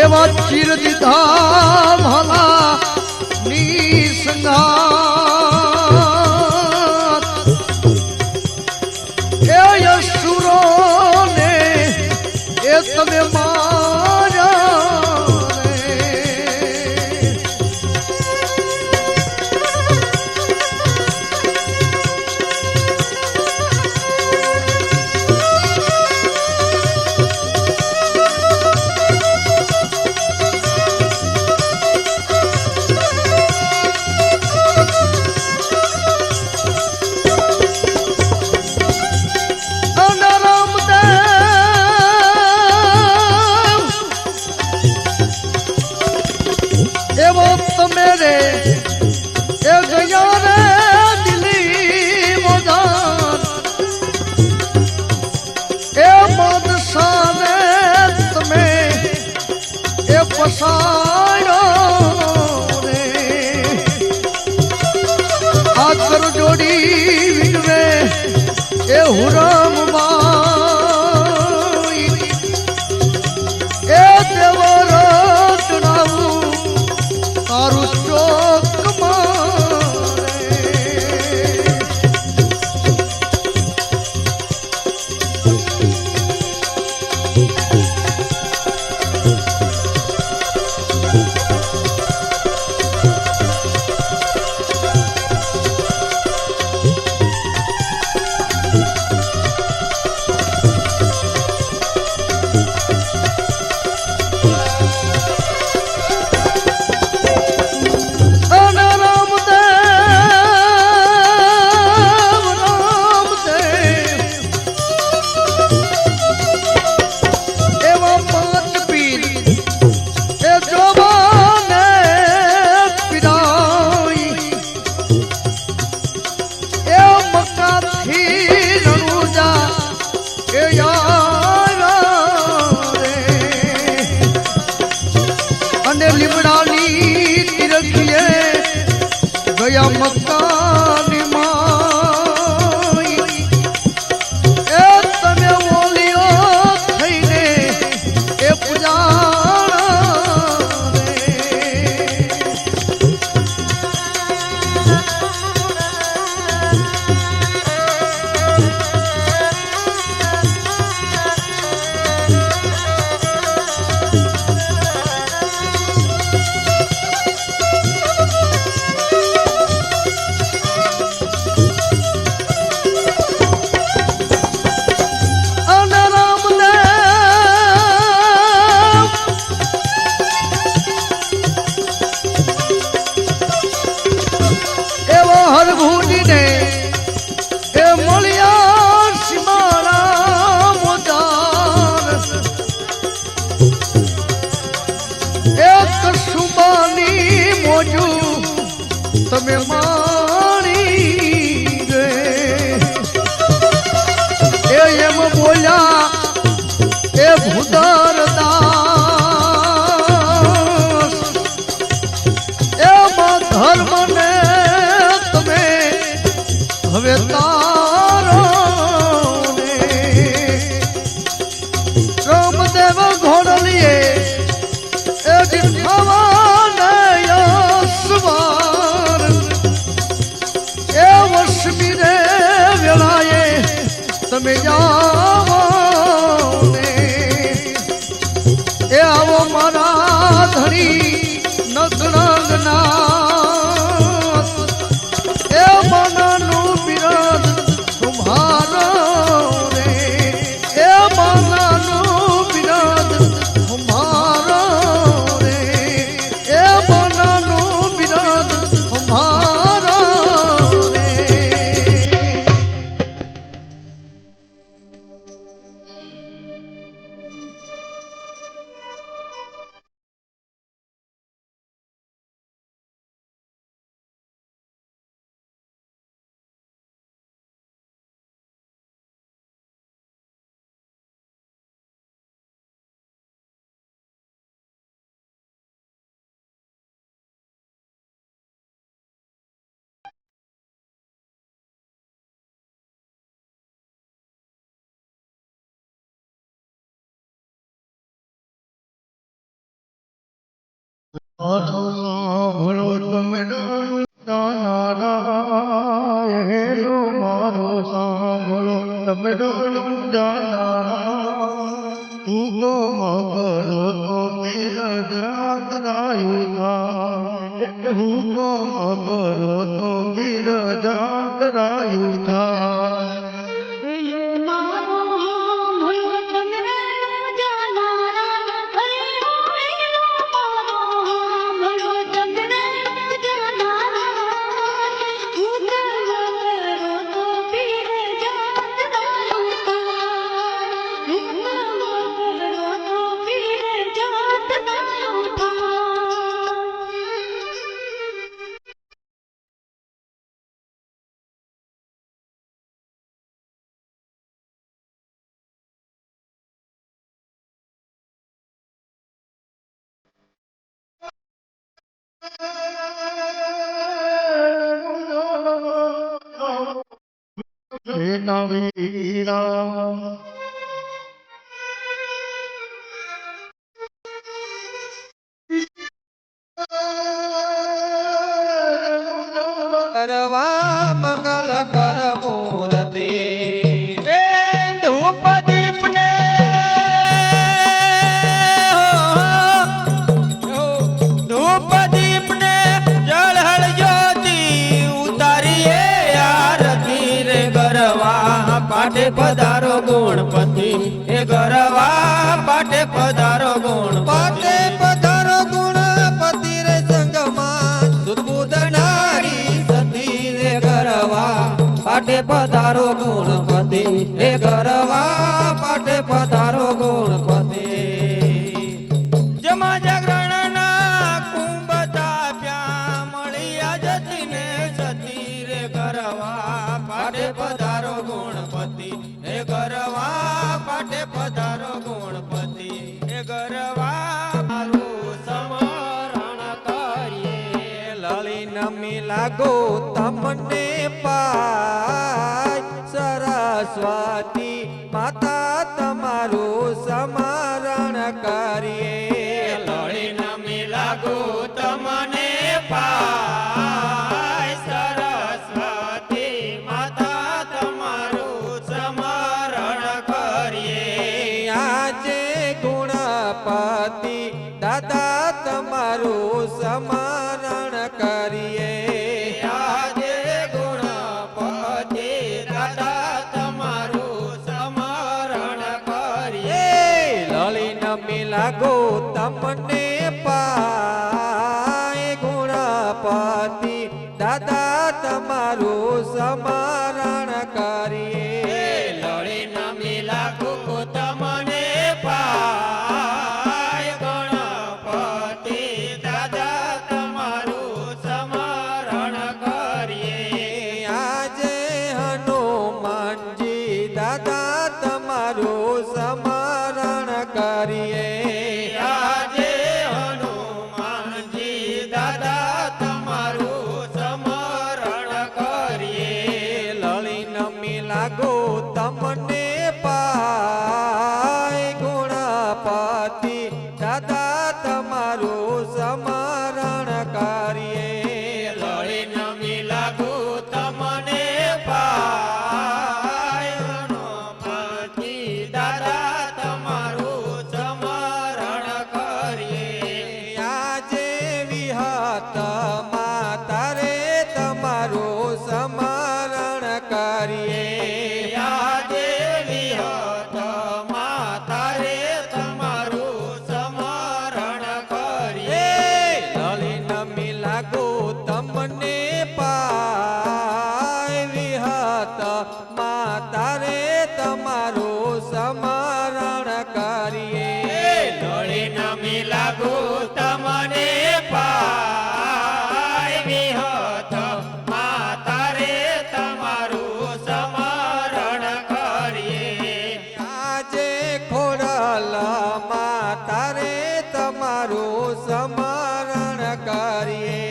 એવા ચીર દીધા ભલા નિસંગાત એ યસુરો ને એ તમે પસાયો રે આ કર જોડી વિનવે એ હુરમ બાઈ એ દેવો રચનાવું તારું ચોક મારે ગયા મક્કાની માઈ એ તમે ઓલિયો થઈને એ પૂજાણા હરભુજીને એ મળ્યા સિમારા મોજાર એક સુબાની મોજુ તમે માણી ગે એ એમ બોલ્યા એ ભૂદર દાસ એમાં ધર્મને હવે તારો ને રામદેવ ઘોડલીએ એ જીઠવાને સવાર એ વસમીને વેળાએ તમે જાઓ ને એ આવો મારા ધણી નગરંગના એ મનનું બિરાદ तुम्हारा रे ए मनानु बिराद तुम्हारा रे ए मनानु बिराद तुम्हारा रे ભલો તમે મારો સાંભળો તમે તું તો મગરો તો બિરજાત રાયુ વીરા કરવા મંગલ કર મૂર્તિ એ ધૂપ દીપને ધૂપ દીપને જળહળ જ્યોતિ ઉતારીએ આરતી રે ગરવા પાટે પધારો ગુણપતિ એ ગરવા પાટે પધારો પાટે ગુણપતિ પધારો ગુણપતિ રે સંગમાં સુદબુદ નારી સતી રે ગરવા પાટે પધારો ગુણપતિ એ ગરવા પાટે પધારો ગુણપતિ જમા જાગરણના કુંભ તાપ્યા મળ્યા જતીને સતી રે ગરવા પાટે પધારો ગુણપતિ એ ગરવા પાટે પધારો ગુણપતિ એ ગરવા મારું સમરણ કરીએ લળી નમી લાગો તમને પાય સરસ્વતી માતા તમારું સમરણ કરીએ લળી નમી લાગુ તમને પાય સરસ્વતી માતા તમારું સમરણ કરીએ આજે ગુણપતિ દાદા તમારું સમરણ કરીએ આજે ગુણપતિ દાદા તમારું સમરણ કરીએ લળી નમી લાગો તમને પાય ગુણપતિ દાદા તમારું સમરણ કરીએ લળી નમી લાગુ તમને પાય ગણપતિ દાદા તમારું સમરણ કરીએ આજે હનુમાનજી દાદા તમારું સમરણ કરીએ આજે હનુમાનજી દાદા તમારું સમરણ કરીએ લળી નમી લાગો તમને પાય ગુણપતિ દાદા તમારું સમરણ કરીએ લળી નમી લાગુ તમને પાય હનુમતી દાદા તમારું સમરણ કરીએ આજે વિહત માતા રે તમારું સમરણ કરીએ આજે વિહત માતા રે તમારું સમરણ કરીએ લળી નમી લાગો તમને પાય વિહત માતા રે તમારું સમરણ કરીએ લળી નમી લાગુ તમને પાય વિહત માતા રે તમારું સમરણ કરીએ આજે ખોડલ માતા રે તમારું સમરણ કરીએ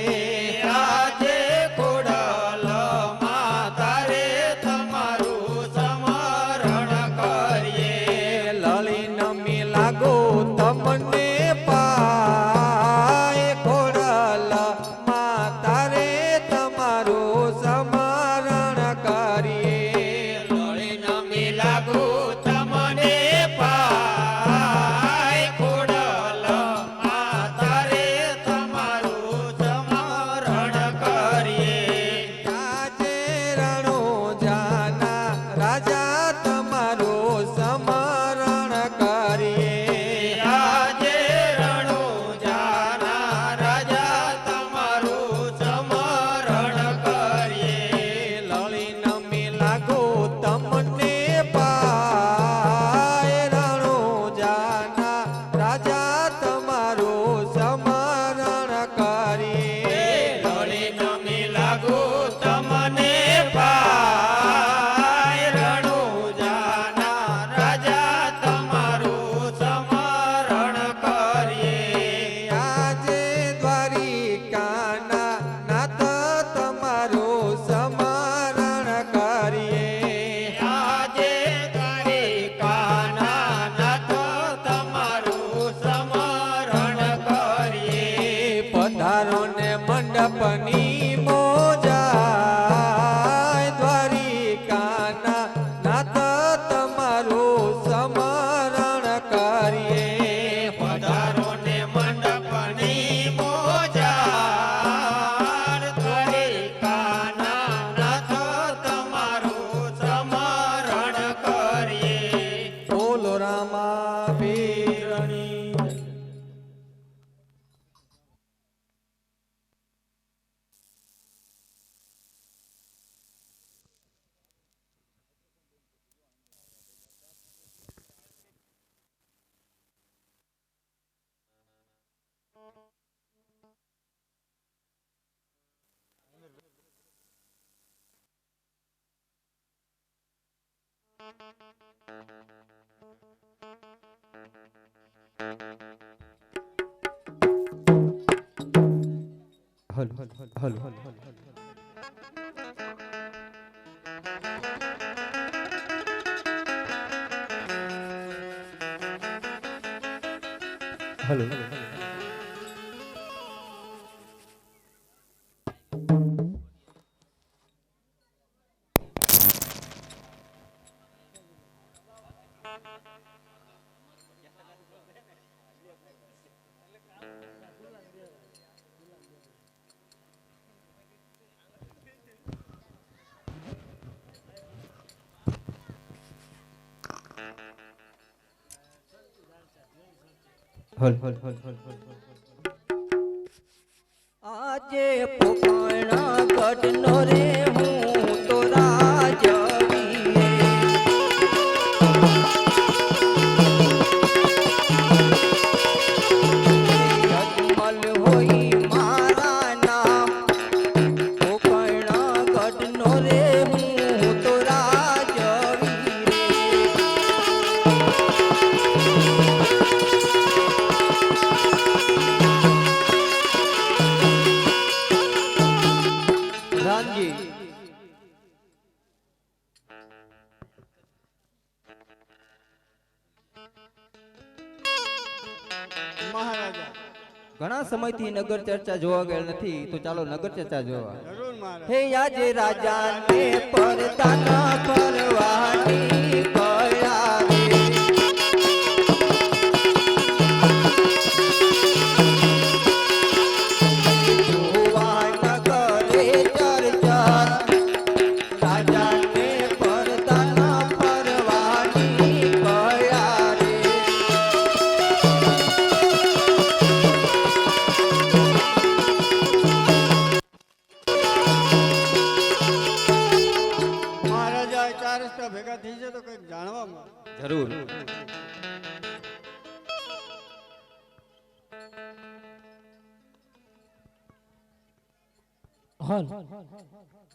આજે ખોડલ માતા રે તમારું સમરણ કરીએ લળી નમી લાગો તમને પાય ખોડલ માતા રે તમારું સમરણ કરીએ લળી નમી લાગુ તમને પાય ખોડલ માતા રે પધારો ને મંડપની મોજાય દ્વારિકાના નાથ તમારું સમરણ કરીએ પધારો ને મંડપની મોજાર દ્વારિકાના નાથ તમારું સ્મરણ કરીએ બોલો રામા પીરની આજે પોકાણા ગઢનો રે હું તો રાજવીએ અજમલ હોઈ મારા નામ પોકાણા ગઢનો રે હું તો રાજવીએ રામજી મહારાજા ઘણા સમયથી નગર ચર્ચા જોવા ગયેલ નથી તો ચાલો નગર ચર્ચા જોવા જરૂર મહારાજ હે આજે રાજાને પરદાના કરવાની ગયા રે જોવા નગરે ચર્ચા રાજાને પરદાના કરવાની ગયા રે મહારાજા એ ચાર રસ્તા ભેગા થઈ છે તો કંઈક જાણવા મળે જરૂર વાવણી કરવા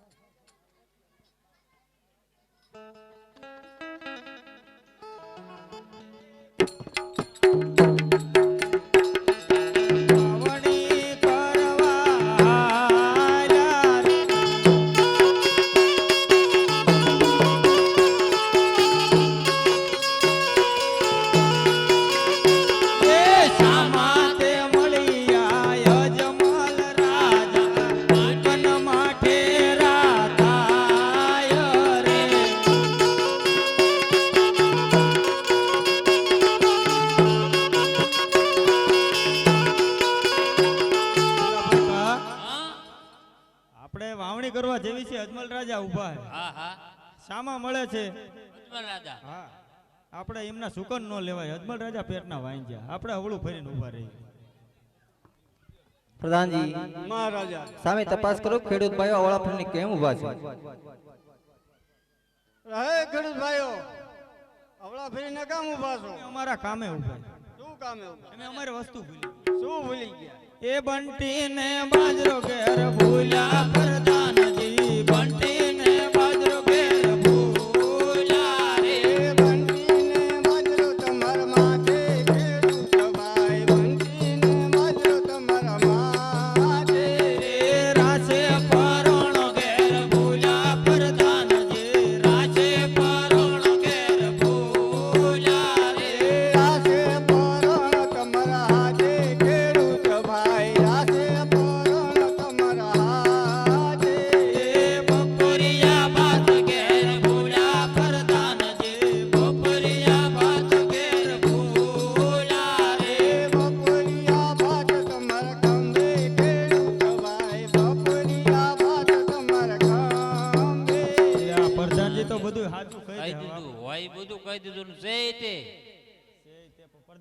એ શામા તે મળ્યા યજમલ રાજા કન માઠે રાધાય રે આપણે વાવણી કરવા જેવી છે અજમલ રાજા ઊભા છે હા હા શામાં મળે છે અજમલ રાજા હા આપણે એમના સુકન ન લેવાય અજમલ રાજા પેટના વાંજ્યા આપણે હવળું ફરીને ઊભા રહી પ્રધાનજી મહારાજા સામે તપાસ કરો ખેડૂત ભાઈઓ અવળા ફરીને કેમ ઊભા છે હે ખેડૂત ભાઈઓ અવળા ફરીને કામ ઊભા છો અમે અમારા કામે ઊભા છે. શું કામે ઊભા અમે અમારી વસ્તુ ભૂલી શું ભૂલી ગયા એ બંટીને બાજરો ઘેર ભૂલ્યા પ્રધાનજી બંટીને બાજરો ઘેર ભૂલ્યા રે બંટીને બાજરો તમારા માથે ખેડૂત ભાઈ બંટીને બાજરો તમારા માથે રે રાસે પરોણો ઘેર ભૂલ્યા પ્રધાનજી રાસે પરોણો ઘેર ભૂલ્યા રે રાસે પરોણ તમારા હાથે ખેડૂત ભાઈ રાસે પરોણ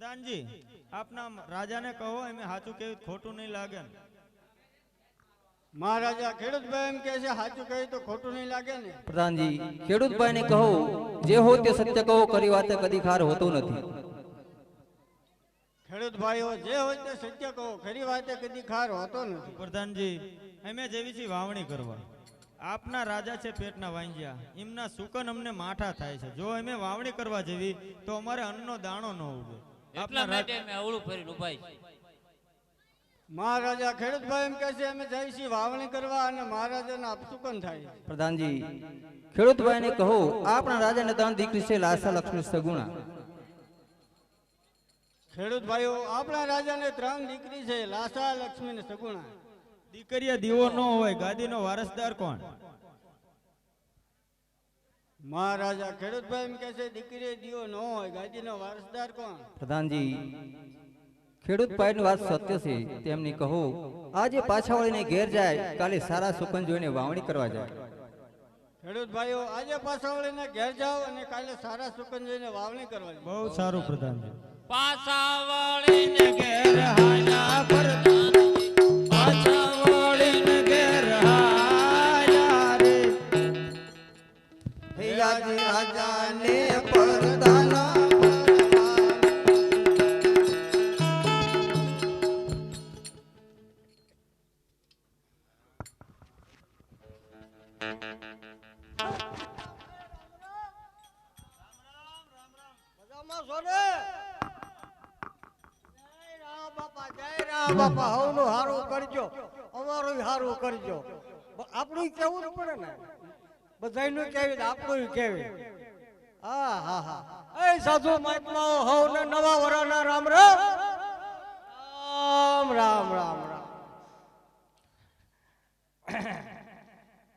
પ્રધાનજી આપના રાજાને કહો એમ સાચું કેવું ખોટું નહીં લાગે ને. મહારાજા ખેડૂતભાઈ એમ કહે છે સાચું કહ્યું તો ખોટું નહીં લાગે ને. પ્રધાનજી ખેડૂતભાઈને કહો જે હોય તે સત્ય કહો, કરી વાતે કદી ખાર હોતું નથી. ખેડૂત ભાઈઓ જે હોય તે સત્ય કહો, ખરી વાતે કદી ખાર હોતો નથી. પ્રધાનજી અમે જેવી છે વાવણી કરવા, આપના રાજા છે પેટના વાંજ્યા, એમના સુકન અમને માઠા થાય છે. જો અમે વાવણી કરવા જેવી તો અમારે અન્નનો દાણો ન ઉગે. એટલા માટે અમે અવળું ફરીને ઉભા છીએ. મહારાજા ખેડૂતભાઈ એમ કહે છે અમે જઈએ છીએ વાવણી કરવા અને મહારાજાના અપસુકન થાય. પ્રધાનજી ખેડૂતભાઈને કહો આપણા રાજાને 3 દીકરી છે, લાસા, લક્ષ્મી, સગુણા. ખેડૂત ભાઈઓ આપણા રાજાને 3 દીકરી છે, લાસા, લક્ષ્મી ને સગુણા. દીકરીએ દીવો ન હોય, ગાદીનો વારસદાર કોણ? મહારાજા ખેડૂતભાઈ એમ કહે છે દીકરી દીવો ન હોય, ગાદીનો વારસદાર કોણ? પ્રધાનજી ખેડૂતભાઈની વાત સત્ય છે, તેમની કહો આજે પાછા વળીને ઘેર જાય, કાલે સારા સુકન જોઈને વાવણી કરવા જાય. ખેડૂત ભાઈઓ આજે પાછા વળીને ઘેર જાઓ અને કાલે સારા સુકન જોઈને વાવણી કરવા જાઓ. બહુ સારું પ્રધાનજી. પાછા વળીને ઘેર હાલ્યા પ્રધાનજી, પાછા વળીને ઘેર હાલ્યા રે. રાજાને પરદાના મજામાં છો ને? જય રામ બાપા, જય રામ બાપા. હવનું હારું કરજો, અમારું હારું કરજો. આપણું કેવું ન પડે ને, બધાયનું કેવી આપણું કેવી. હા હા હા. એ સાધુ મહાત્માઓ હવને નવા વરાના રામ રામ રામ રામ રામ રામ.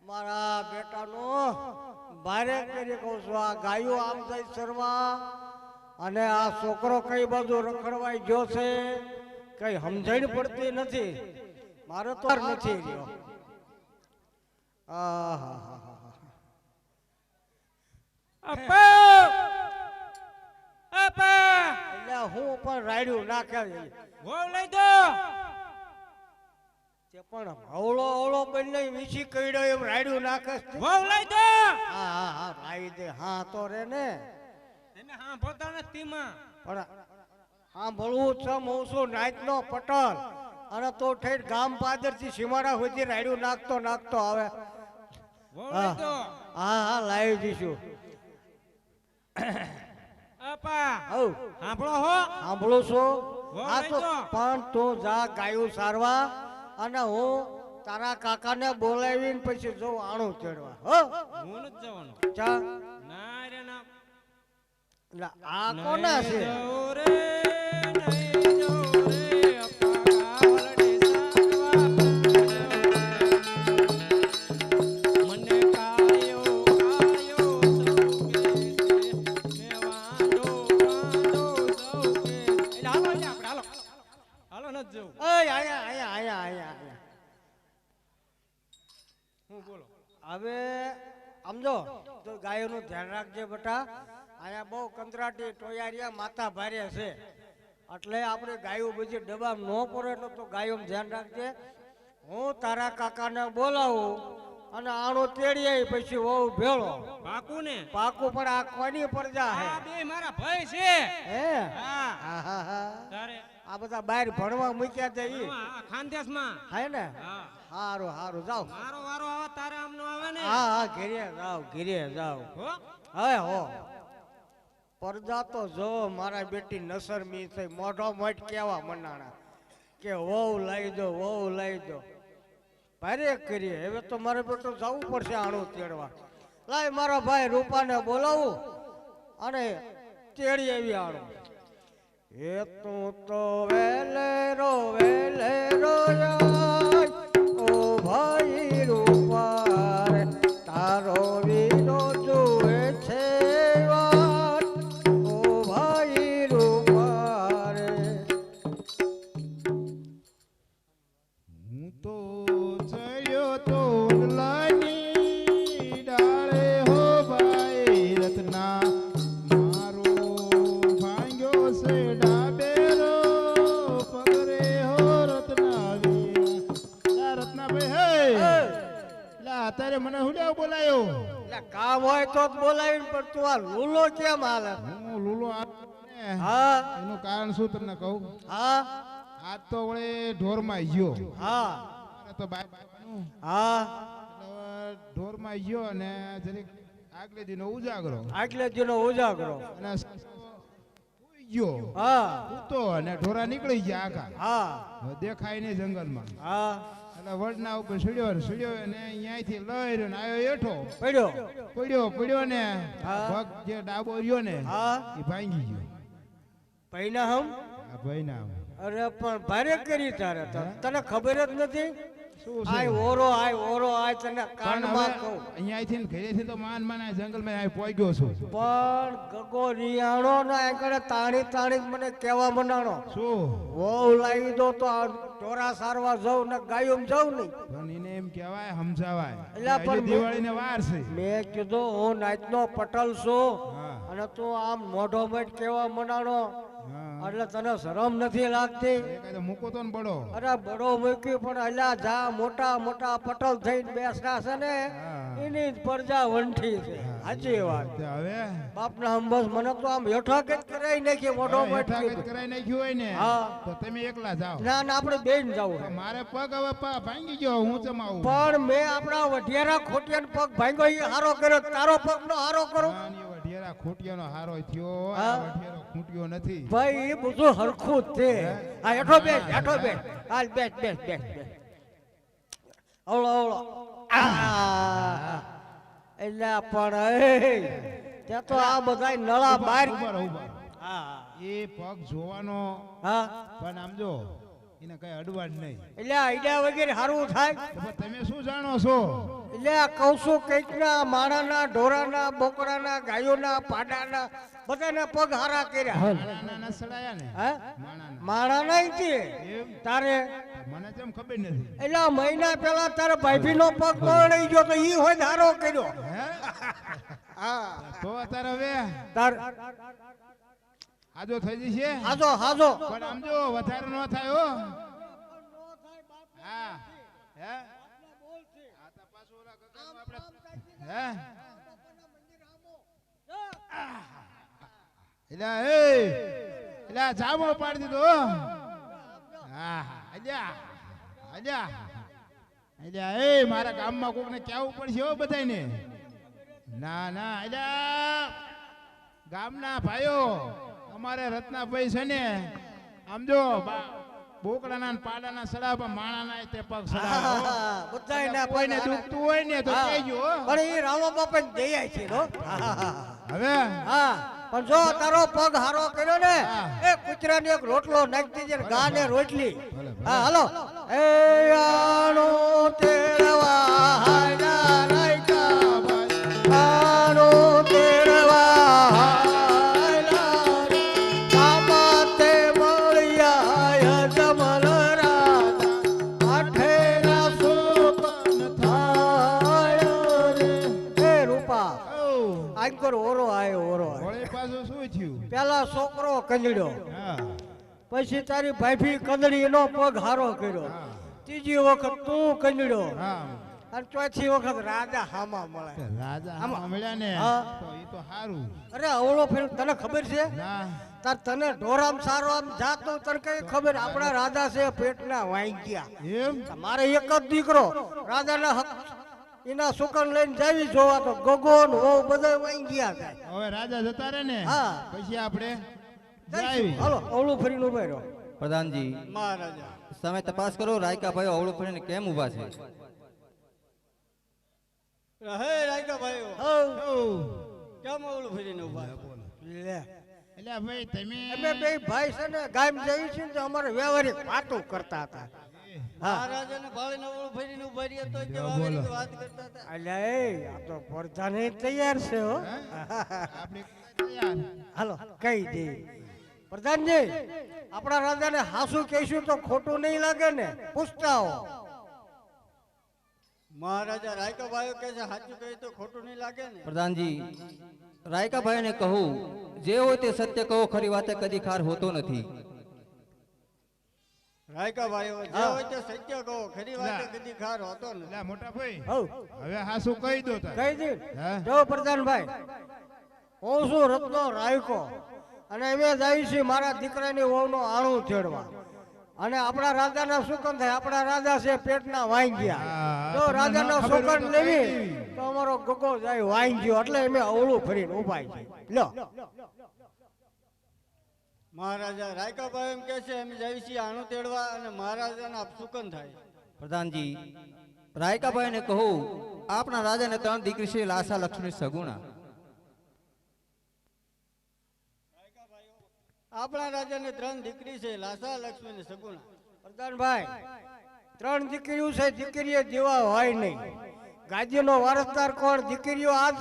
મારા બેટાનો ભારે કરી કહું છું, આ ગાયો આમ થઈ સરવા અને આ છોકરો કઈ બાજુ રખડવાઈ ગયો છે કઈ સમજણ પડતી નથી. મારે તો નથી રહ્યો. એટલે હું પણ રાડ્યું નાખે લઈ દો. તે પણ હવળો હવળો બંને વીસી કઈડો એમ રાડ્યું નાખે છે. લઈ દો. હા હા હા રાઈ દે. હા તો રે ને એને હા પોતા નથી માં. પણ હા ભળવું છે હું છું નાઈટનો પટલ અને તો ઠેઠ ગામ પાદર થી સીમાડા સુધી રાડ્યું નાખતો નાખતો આવે. હા હા હા લાવી દઈશું. આપા હઉ સાંભળો હો. સાંભળું છું. હા લઈ તો દો. પણ તું જા ગાયું સારવા અને હું તારા કાકાને બોલાવીને પછી જઉં આણું ચડવા. હો હું નથી જવાનું. ચા ના રે ના. એટલે આ કોના છે? નહીં જવું રે, નહીં જવું રે, આપા કાવલડી સારવા. મને કાયો કાયો સૌકે છે, ને વાંધો વાંધો સૌકે. એટલે હાલો ને આપણે હાલો. હાલો નથી જવું. ઓય આયા આયા આયા આયા આયા. હું બોલો. હવે સમજો તો ગાયોનું ધ્યાન રાખજે બેટા. અહીંયા બહુ કંતરાટી ટોયારિયા માથા ભારે છે એટલે આપણે ગાયો બધી ડબ્બા ન પડે એટલે તો ગાયોનું ધ્યાન રાખજે. હું તારા કાકાને બોલાવું અને આણો તેડી આવી પછી વહુ ભેળો પાકું ને? પાકું. પણ આ કોની પરજા હે? આ બે મારા ભાઈ છે. હે હા. હા હા હા. તારે આ બધા બહાર ભણવા મૂક્યા છે ઈ આ ખાનદેશમાં. હે ને? હા. હારું હારું જાઓ. મારો વારો આવે તારે આમનો આવે ને. હા હા ઘેરે જાઓ ઘેરે જાઓ. હો. હવે હો પરદા તો જો મારા બેટી નસરમી થઈ મોઢો મોટ કેવા મનાણા કે વહુ લઈ દો વહુ લઈ દો. ભારે કરીએ હવે તો મારે બેટો જવું પડશે આણું તેડવા. લાય મારા ભાઈ રૂપાને બોલાવું અને તેડી આવી આણું. એ તું તો વેલેરો જાય ઓ ભાઈ રૂપા રે, તારો વીરો જુએ છે વાત ઓ ભાઈ રૂપા રે. હું તો ચડ્યો તો વડલાની ડાળે હો ભાઈ રત્ના, મારો ભાંગ્યો છે ડાબે અત્યારે મને હું લેવા બોલાયો એટલે કામ હોય તો જ બોલાવીને પણ તું આ લૂલો કેમ હાલે હું લુલો ને હા એનું કારણ શું તમને કહું હા આજ તો વળે ઢોરમાં ગયો હા મારે તો બાયનું હા ઢોરમાં ગયો અને જરીક આગલે દીનો ઉજાગરો આગલે દીનો ઉજાગરો અને સૂઈ ગયો હા તો અને ઢોરા નીકળી ગયા આખા હા હવે દેખાય નહીં જંગલમાં હા એટલે વડના ઉપર સીડ્યો અને અહીંયાથી લઈ ને આવ્યો એઠો પડ્યો પડ્યો ને હા. પગ જે ડાબો રહ્યો ને હા એ ભાંગી ગયો પૈના હમ આ ભાઈ ના અરે પણ ભારે કરી તારે તો. તને ખબર જ નથી શું આય ઓરો આય તને કાનમાં કહું અહીંયાથી ઘરેથી તો માન આ જંગલમાં આવી પહોંચ્યો છું પણ ગગો રિયાણો ના એકડે તાણી મને કેવા મનાણો શું વહુ લાવી દો તો આ ઢોરા સારવા જાઉં ને ગાયું જાઉં નહીં પણ એને એમ કહેવાય સમજાવાય એલા પણ હજી દિવાળીને વાર છે મેં કીધું હું નાચનો પટલ છું હા. અને તું આમ મોઢો મટ કેવા મનાણો હા. એટલે તને શરમ નથી લાગતી એ કાંઈ તો મૂકો તો ને બડો અરે બડો મૂકી પણ અલ્યા જા મોટા પટલ થઈને બેસના છે ને હા. એની જ પરજા વંઠી છે સાચી વાત તે હવે બાપના હંબસ મને તો આમ હેઠા કઈ કરાઈ નાખી મોઢો હવે મટ હેઠા કંઈક કીધું. કરાઈ નાખ્યું હોય ને હા. તો તમે એકલા જાઓ ના આપણે બેન જાવું તો મારે પગ હવે ભાંગી ગયો હું ચમાવું પણ મેં આપણા વઢિયારા ખોટિયાનો પગ ભાંગ્યો ઈ હારો કર્યો તારો પગ નો હારો કરો નાની વઢિયારા ખૂંટિયાનો હારો થયો આ હા. વઢિયારો ખૂંટ્યો નથી ભાઈ એ બધું હરખું જ છે હા હેઠો બેસ હાલ બેસ અવળો એટલે પણ ત્યાં તો આ બધા નળા બહાર ઉભા રહો, ઉભા રહો. હા એ પગ જોવાનો હા પણ આમ જો એને કઈ અડવાડ નહીં એટલે આઈડિયા વગેરે સારું થાય તો પણ તમે શું જાણો છો એટલે આ કહું છું કંઈક ના માણાના ઢોરાના બોકડાના ગાયોના પાડાના બધાના પગ હારા કર્યા માણાના ન સડાયા ને હા માણાના માણા નહીં છે એમ તારે મને જેમ ખબર નથી એટલે આ મહિના પહેલા તારે ભાઈભી નો પગ પકડાઈ ગયો તો ઈ હોય હારો કર્યો હે હા તો અત્યારે હવે તાર આજો થઈ જશે હાજો પણ આમ જો વધારે ન થાય હો હા હે આ તો પાછું ઓલા ગગનમાં આપણે હે એલા જામો પાડી દીધો હો. હા અલ્યા એ મારા ગામમાં કોકને કહેવું પડશે હો બધાયને ના અલ્યા ગામના ભાઈઓ અમારે રત્નાભાઈ છે ને આમ જો બોકડાના ને પાડાના સડાવ માણાના તે પગ સડાવ બધાયના કોઈને દુખતું હોય ને તો કહેજો હો. પણ ઈ રામો બાપા દયા છે નો હવે હા પણ જો તારો પગ હારો કર્યો ને હા. એ કૂતરાને એક રોટલો નાખી દેજે ને ગા ને રોટલી ભલે. હા હાલો એ આનો તેડવા હાડા રાયકા ભાઈ આનો તેડવા હાડા કામા તે મળ્યા જમલ રાજા આઠેરા સુપન થાય રે એ રૂપા આંકર ઓરો આયો વળી પાછું શું થયું પેલા છોકરો કંજડ્યો હા પછી તારી ભાભી કંદડી એનો પગ હારો કર્યો હા. ત્રીજી વખત તું કંજડ્યો હા અને ચોથી વખત રાજા હામા મળે તે રાજા આમાં. હામાં મળ્યા ને હા. તો ઈ તો સારું અરે અવળો ફેર તને ખબર છે ના તાર તને ઢોરામ સારો આમ જાતો તને કઈ ખબર આપણા રાજા છે પેટના વાંગ્યા એમ મારે એક જ દીકરો રાજાના હક એના સુકન લઈને જાવી જોવા તો ગગોન હો બધા વાંગ્યા થાય હવે રાજા જતા રહે ને હા. પછી આપણે જઈશું. જાવી હાલો અવળું ફરીને ઉભા રહ્યો પ્રધાનજી મહારાજા તમે તપાસ કરો રાયકા ભાઈ અવળું ફરીને કેમ ઊભા છે હે રાયકા ભાઈઓ ઓ, કેમ ઓલું ફરીને ઉભા લે એટલે ભાઈ તમે અમે બે ભાઈ છે ને ગામ જઈએ છીએ ને તો અમારે વ્યવહારિક વાતો કરતા હતા મહારાજાને ભાળીને ઓલું ફરીને ઉભા રહ્યા તો કેવા આવી રીતે વાત કરતા હતા અલ્યા એ આ તો પ્રધાને તૈયાર છે હો આપણે તૈયાર હાલો કહી દે પ્રધાનજી આપણા રાજાને હાસુ કહીશું તો ખોટું નહીં લાગે ને પૂછતા હો મહારાજા રાયકા ભાઈઓ કહે છે સાચું કહે તો ખોટું નહીં લાગે ને પ્રધાનજી રાયકા ભાઈને કહું જે હોય તે સત્ય કહો ખરી વાતે કદી ખાર હોતો નથી રાયકા ભાઈઓ જે હોય તે સત્ય કહો, ખરી વાત કદી ખાર હોતો ને. લે મોટા ભાઈ હઉ હવે હાસુ કહી દો તાર કહી દે. હા જો પ્રધાનભાઈ, હું છું રત્નો રાયકો અને અમે જાય છે મારા દીકરાની વહુનો આણું છેડવા. અને આપણા રાજાના સુકન થાય, આપણા રાજા છે પેટના વાંગ્યા. હા, જો તમને રાજાના ન ખબર હોય સુકન તો લેવી કહી દેવી. તો અમારો ગગો જાય વાંગ્યો, એટલે અમે અવળું ફરીને ઉભાય છે. લો મહારાજા રાયકાભાઈ એમ કે છે અમે જઈએ છીએ આણું તેડવા અને મહારાજાના સુકન થાય. પ્રધાનજી, રાયકાભાઈને કહું, આપણા રાજાને 3 દીકરી છે, લાસા, લક્ષ્મી, સગુણા. આપણા રાજાને 3 દીકરી છે, લાસા, લક્ષ્મી ને સગુણા. પ્રધાનભાઈ, 3 દીકરીઓ છે, દીકરીએ જેવા હોય નહીં. ગાદીનો વારસદાર કોણ? દીકરીઓ આજ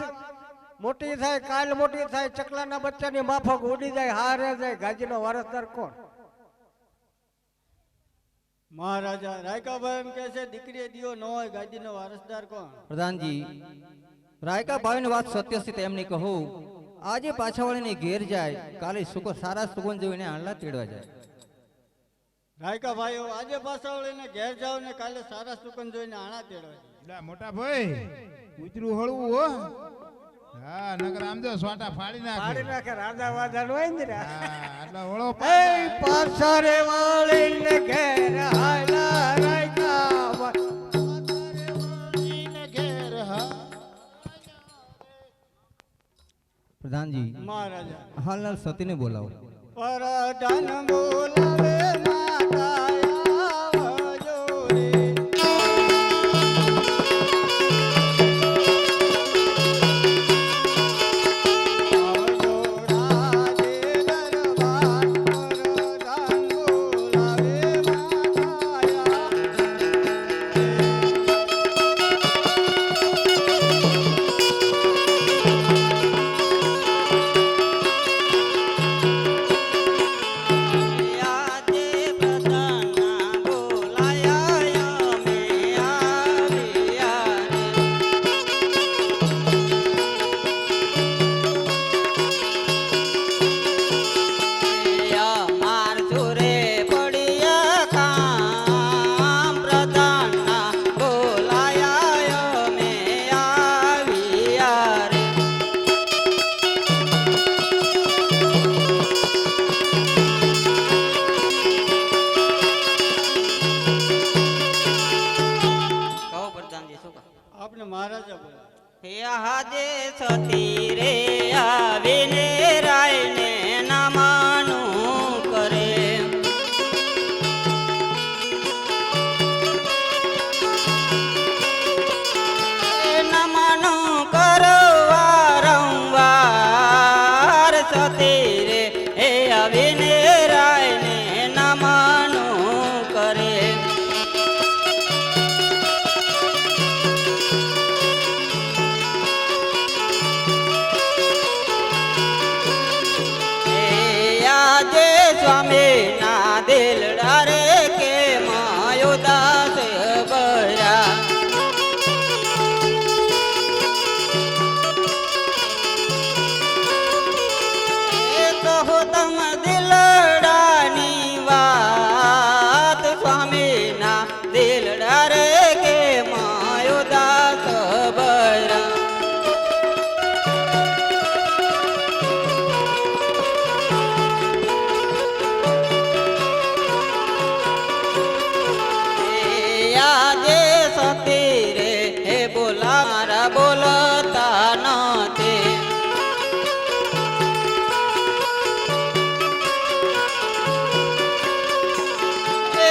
મોટી થાય, કાલ મોટી થાય, ચકલાના બચ્ચાની માફક ઉડી જાય, હારે જાય. ગાદીનો વારસદાર કોણ? મહારાજા રાયકાભાઈ એમ કે છે દીકરીએ દિયો ન હોય, ગાદીનો વારસદાર કોણ? પ્રધાનજી, રાયકાભાઈની વાત સત્ય છે તેમની કહું, આજે પાછા વળીને ઘેર જાય, કાલે સારા સુગન જોઈને આંડલા તેડવા જાય. રાયકાભાઈઓ આજે પાછા વળીને ઘેર જાવ ને કાલે સારા સુકન જોઈને આણા તેડવા. લે મોટા ભાઈ ઉતરું હળવું હો. હા નગર આમ જો સોટા ફાડી પાડી નાખે. નાખે રાજા વાજા નો હોય ને રે. હા એટલે ઓળો એ પાડે. પાછરે વાળીને ઘેર હાલા રાયકા ઘેર હા પ્રધાનજી, મહારાજા હાલનાલ સતીને બોલાવો. પરધાન બોલાવે માતા આવજો રે. આવજો રાજે દરબાર, પરધાન બોલાવે માતા આજે બધાના બોલાયા અમે આવ્યા રે. અમાર જોરે પડ્યા કામ, પ્રધાનના બોલાયા અમે આવ્યા રે. કહો પ્રધાનજી, શું કહો? આપને મહારાજા બોલા. હે હાજે સતી રે આવીને રાયને નામાનું કરે. એ નામાનું કરો વારંવાર, સતી રે હે આવીને રાયને નામાનું કરે. આજે સ્વામી ના દિલડા રે કે માયો દાસ બરા. એ કહો તમ દિલડાની વાત, સ્વામી ના દિલડા રે કે માયો દાસ બરા. આજે સતી રે હે બોલા મારા બોલતા નથી. એ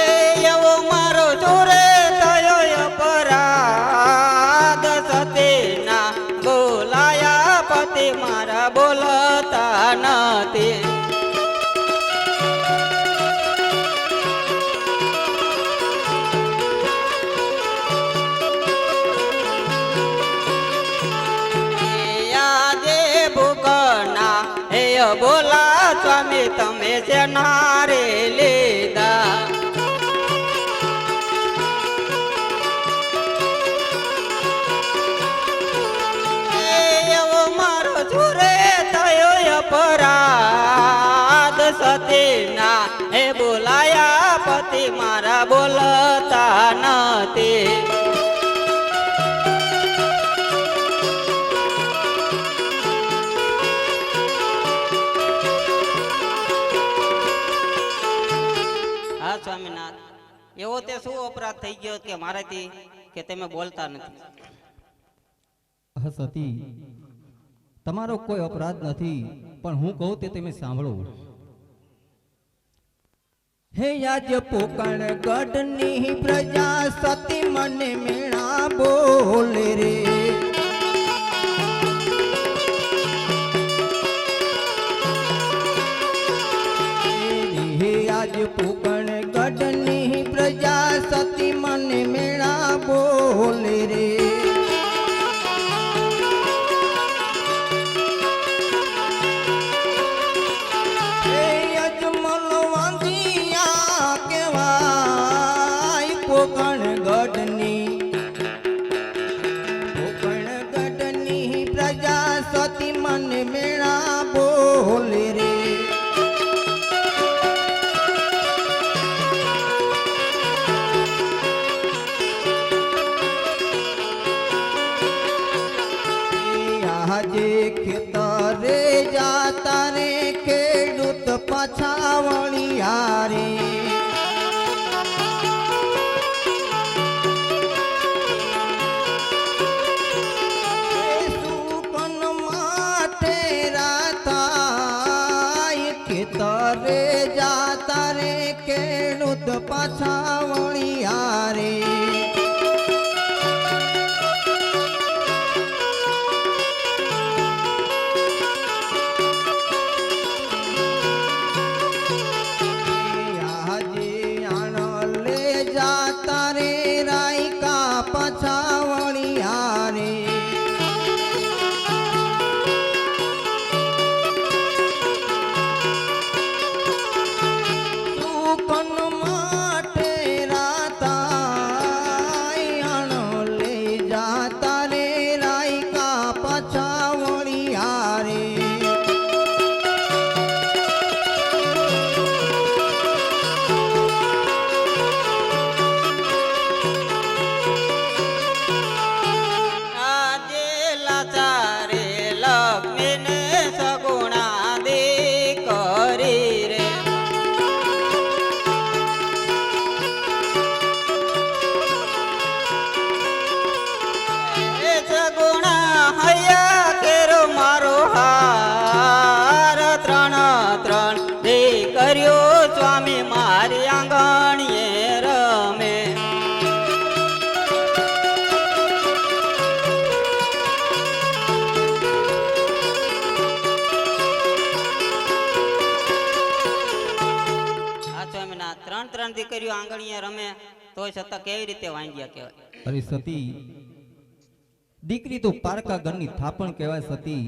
એવો મારો ચોરે થયો અપરાધ, સતી ના બોલાયા પતિ મારા બોલતા નથી. આજે ભૂકના હે બોલા સ્વામી તમે છે નારે લીધા. એવો મારો છુરે થયો અપરાધ, સતીના હે બોલાયા પતિ મારા બોલતા નથી. હા સ્વામિનાથ, એવો તે શું અપરાધ થઈ ગયો કે મારાથી કે તમે બોલતા નથી? હા સતી, તમારો કોઈ અપરાધ નથી, પણ હું કહું તે તમે સાંભળો. હે યાજ પોકણ ગઢની પ્રજા સતી મને મેણા બોલે રે. હે યાજ પોકણ ગઢની પ્રજા સતી મને મેણા બોલે રે. સતી મને મેળા બોલે રે. આજે ખેતરે જાતા રે ખેડૂત પાછા વળિયા રે. ખેતરે જાતા રે ખેડૂત પાછા વળિયા રે. આજે આણલે જાતા રે રાયકા પાછા વળિયા રે. સ્વામી મારી આંગણીએ રમે. આ સ્વામીનાથ, ત્રણ દીકરીઓ આંગણીએ રમે તોય છતાં કેવી રીતે વાંગ્યા કહેવાય? અરે સતી, દીકરી તો પારકા ઘરની થાપણ કહેવાય સતી.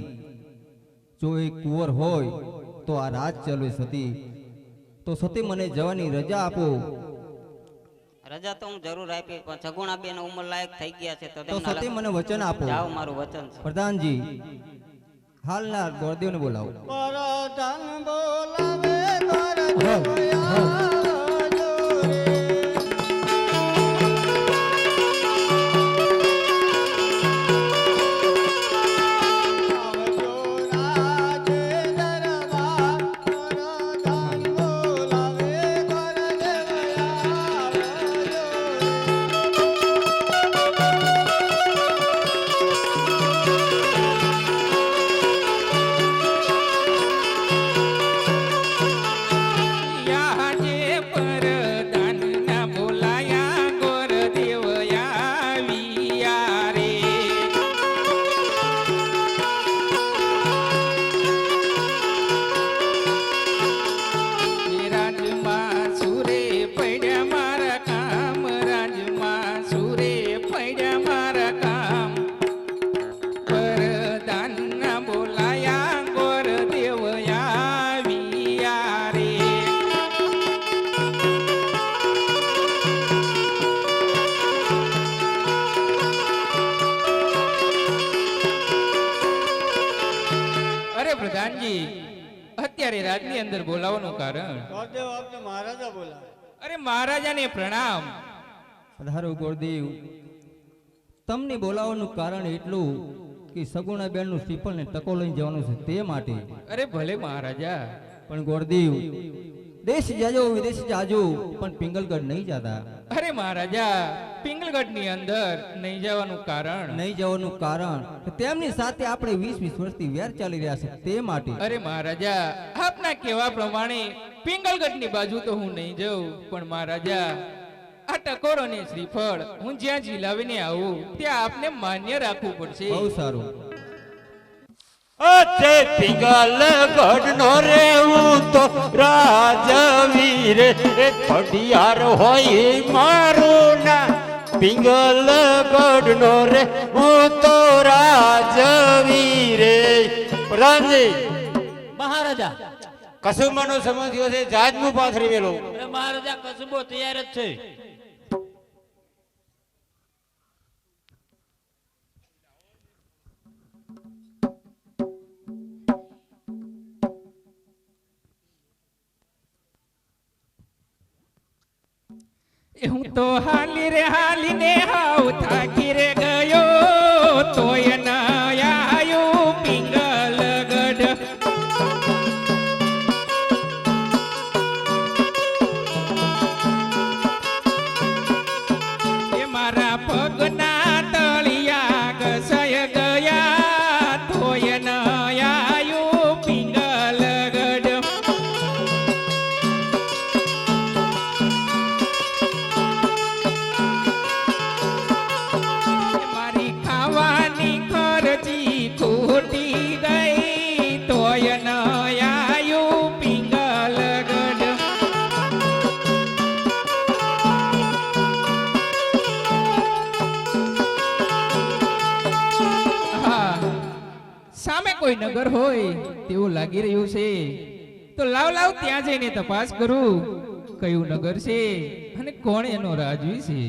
જો એ કુંવર હોય તો આ રાજ ચાલવે સતી. તો સતી મને જવાની રજા આપો. રજા તો હું જરૂર આપી, પણ સગુણા બેન ઉંમર લાયક થઈ ગયા છે તો સતી મને વચન આપો. જાઓ, મારું વચન છે. પ્રધાનજી, હાલના ગોરદેવને બોલાવો. પરધાન બોલાવે પરદેવયા. પ્રધાનજી, અત્યારે રાજની અંદર બોલાવવાનું કારણ? ગોરદેવ આપને મહારાજા બોલાવે. અરે મહારાજાને પ્રણામ. પધારો ગોરદેવ. તમને બોલાવવાનું કારણ એટલું કે સગુણાબેનનું શ્રીફળ ને ટકો લઈને જવાનું છે તે માટે. અરે ભલે મહારાજા. પણ ગોરદેવ, દેશ જાજો વિદેશ જાજો પણ પિંગલગઢ નહીં જતા. અરે મહારાજા, પિંગલગઢની અંદર નહીં જવાનું કારણ? નહીં જવાનું કારણ કે તેમની સાથે આપણે 20 વર્ષથી વેર ચાલી રહ્યા છે તે માટે. અરે મહારાજા, આપના કહેવા પ્રમાણે પિંગલગઢની બાજુ તો હું નહીં જાઉં, પણ મહારાજા આ ટકોરો ને શ્રીફળ હું જ્યાં ઝીલાવીને આવું ત્યાં આપને માન્ય રાખવું પડશે. બહુ સારું. અચે પિંગલગઢ નો રેવું તો રાજવીર ખડિયાર હોય મારું ના. પિંગલગઢ નો રે હું તો રાજવીર. પ્રધાનજી, મહારાજા, કસુંબાનો સમય થયો છે, જાજનું પાથરી મેલો. અરે મહારાજા, કસબો તૈયાર જ છે. હું તો હાલી રે હાલીને હાવ થાકી રે ગયો, તોય ન આયો પિંગલગઢ. એ મારા પગના તળિયા ઘસાય ગયા, તોય ન આયો પિંગલગઢ. મારી ખાવાની ખર્ચી ખૂટી ગઈ, તોય ન આયું પિંગલગઢ. હા, સામે કોઈ નગર હોય તેવું લાગી રહ્યું છે, તો લાવ લાવ ત્યાં જઈને તપાસ કરું કયું નગર છે અને કોણ એનો રાજવી છે.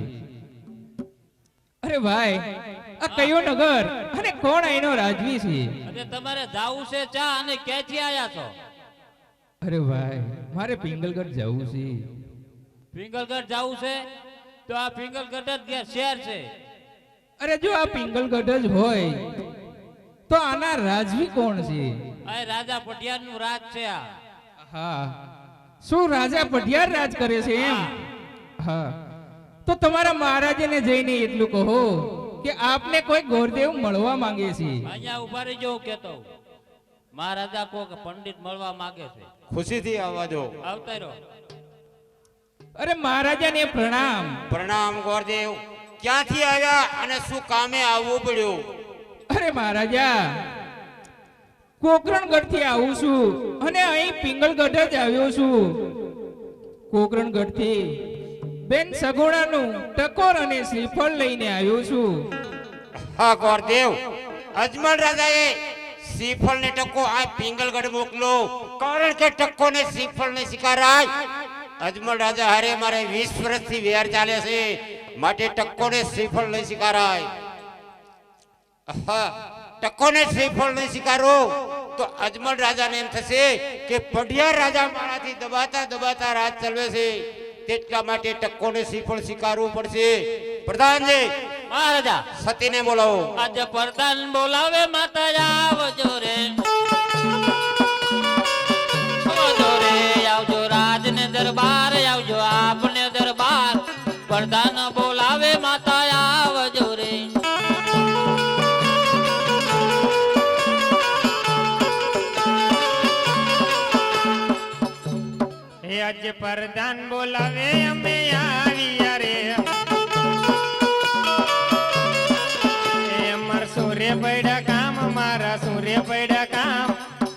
અરે ભાઈ, આ કયો નગર અને કોણ એનો રાજવી છે? અને તમારે જાવું છે ચા, અને ક્યાંથી આયા છો? અરે ભાઈ, મારે પિંગલગઢ જવું છે. પિંગલગઢ જાવું છે તો આ પિંગલગઢ જ શહેર છે. અરે જો આ પિંગલગઢ જ હોય તો આના રાજવી કોણ છે? આ રાજા પટિયાર નું રાજ છે આ. હા, શું રાજા પઢિયાર રાજ કરે છે એમ? હા, તો તમારા મહારાજાને જઈને એટલું કહો કે આપને કોઈ ગોરદેવ મળવા માંગે છે. અહીંયા ઉભા રહી જાઓ કેતો. મહારાજા કોક પંડિત મળવા માંગે છે. ખુશીથી આવવા દો. આવતા રહો. અરે મહારાજાને પ્રણામ. પ્રણામ ગોરદેવ. ક્યાંથી આવ્યા અને શું કામે આવવું પડ્યું? અરે મહારાજા, કોકરણગઢ થી આવું છું અને અહીં પિંગલગઢ જ આવ્યો છું. કોકરણગઢ થી બેન સગુણાનું ટકોર અને શ્રીફળ લઈને આવ્યો છું. હા ગોરદેવ, અજમલ રાજાએ શ્રીફળ ને ટકો આ પિંગલગઢ મોકલો, કારણ કે ટકો ને શ્રીફળ ને શિકારાય. અજમલ રાજા હારે મારે 20 વર્ષથી વેર ચાલે છે, માટે ટકો ને શ્રીફળ નહીં શિકારાય. હા, ટકો ને શ્રીફળ નહીં શિકારો તો અજમલ રાજાને એમ થશે કે પઢિયાર રાજા મારાથી દબાતા દબાતા રાજ ચલવે છે, તેટલા માટે ટકો ને શ્રીફળ સ્વીકારવું પડશે. પ્રધાનજી, મહારાજા, સતીને બોલાવો. આજે પ્રધાન બોલાવે માતા આવજો રે. આવજો રે, આવજો રાજને દરબાર, આવજો આપને દરબાર. પ્રધાન બોલાવે માતા આવજો રે. આજે પ્રધાન બોલાવે અમે આવ્યા રે. અમાર સૂર્ય પૈડા કામ, મારા સૂર્ય પૈડા કામ.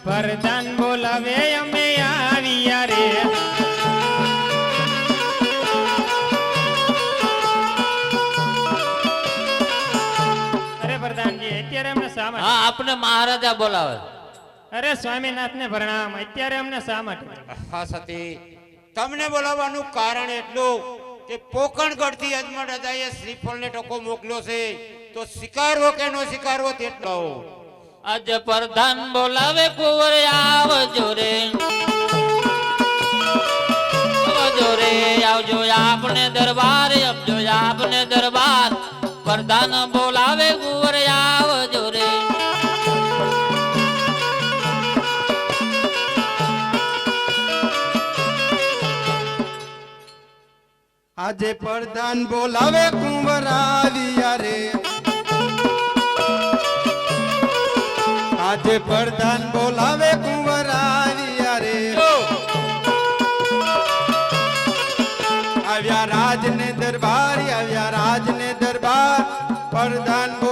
પ્રધાન બોલાવે અમે આવ્યા રે. અરે પ્રધાનજી, અત્યારે અમને શા માટે? હા, આપને મહારાજા બોલાવે. અરે સ્વામીનાથ ને પ્રણામ. અત્યારે અમને શા માટે? હા સતી, તમને બોલાવવાનું કારણ એટલું કે પોકણગઢ થી અજમલ રાજાએ શ્રીફળ ને ટકો મોકલ્યો છે, તો સ્વીકારવો કે ન સ્વીકારવો તેટલો. આજે પ્રધાન બોલાવે કુંવર આવજો રે. આવજો રે આવજો આપને દરબાર આપજો આપને દરબાર પ્રધાન બોલાવે કુંવર આવજો રે આજે પ્રધાન બોલાવે કુંવર આવ્યા રે આજે પ્રધાન બોલાવે કુંવર આવ્યા રે આવ્યા રાજને દરબાર પ્રધાન